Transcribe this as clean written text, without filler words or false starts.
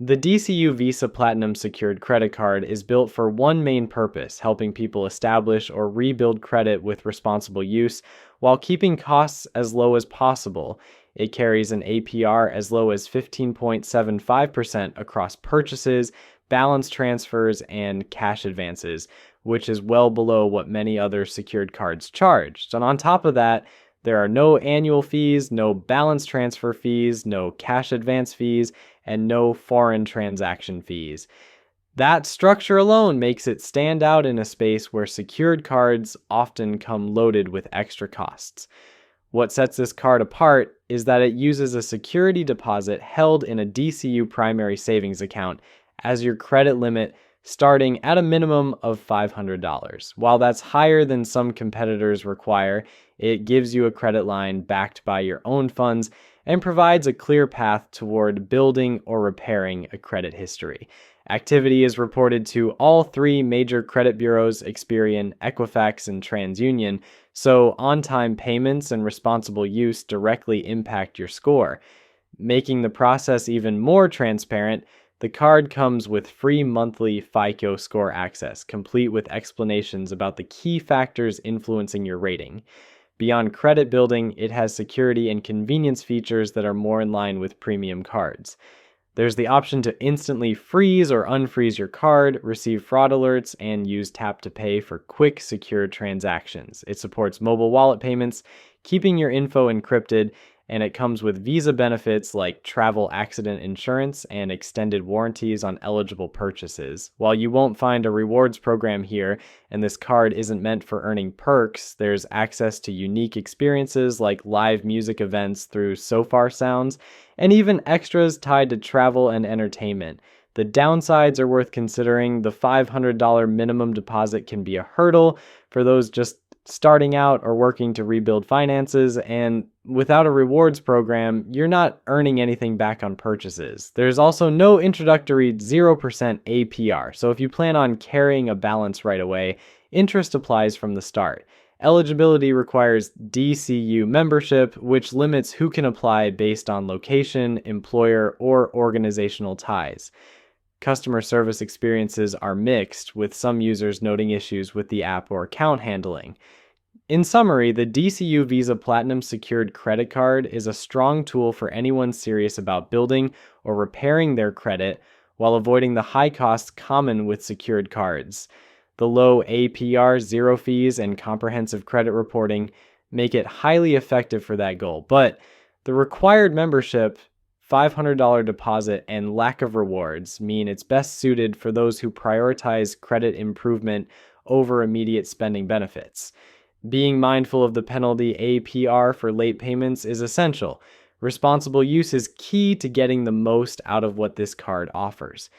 The DCU Visa Platinum Secured Credit Card is built for one main purpose, helping people establish or rebuild credit with responsible use while keeping costs as low as possible. It carries an APR as low as 15.75% across purchases, balance transfers, and cash advances, which is well below what many other secured cards charge. And on top of that, there are no annual fees, no balance transfer fees, no cash advance fees, and no foreign transaction fees. That structure alone makes it stand out in a space where secured cards often come loaded with extra costs. What sets this card apart is that it uses a security deposit held in a DCU primary savings account as your credit limit, starting at a minimum of $500. While that's higher than some competitors require, it gives you a credit line backed by your own funds and provides a clear path toward building or repairing a credit history. Activity is reported to all three major credit bureaus, Experian, Equifax, and TransUnion, so on-time payments and responsible use directly impact your score. Making the process even more transparent, the card comes with free monthly FICO score access, complete with explanations about the key factors influencing your rating. Beyond credit building, it has security and convenience features that are more in line with premium cards. There's the option to instantly freeze or unfreeze your card, receive fraud alerts, and use Tap to Pay for quick, secure transactions. It supports mobile wallet payments, keeping your info encrypted, and it comes with Visa benefits like travel accident insurance and extended warranties on eligible purchases. While you won't find a rewards program here, and this card isn't meant for earning perks, there's access to unique experiences like live music events through SoFar Sounds, and even extras tied to travel and entertainment. The downsides are worth considering. The $500 minimum deposit can be a hurdle for those just starting out or working to rebuild finances, and without a rewards program, you're not earning anything back on purchases. There's also no introductory 0% APR, so if you plan on carrying a balance right away, interest applies from the start. Eligibility requires DCU membership, which limits who can apply based on location, employer, or organizational ties. Customer service experiences are mixed, with some users noting issues with the app or account handling. In summary, the DCU Visa Platinum Secured Credit Card is a strong tool for anyone serious about building or repairing their credit while avoiding the high costs common with secured cards. The low APR, zero fees, and comprehensive credit reporting make it highly effective for that goal. But the required membership, $500 deposit, and lack of rewards mean it's best suited for those who prioritize credit improvement over immediate spending benefits. Being mindful of the penalty APR for late payments is essential. Responsible use is key to getting the most out of what this card offers.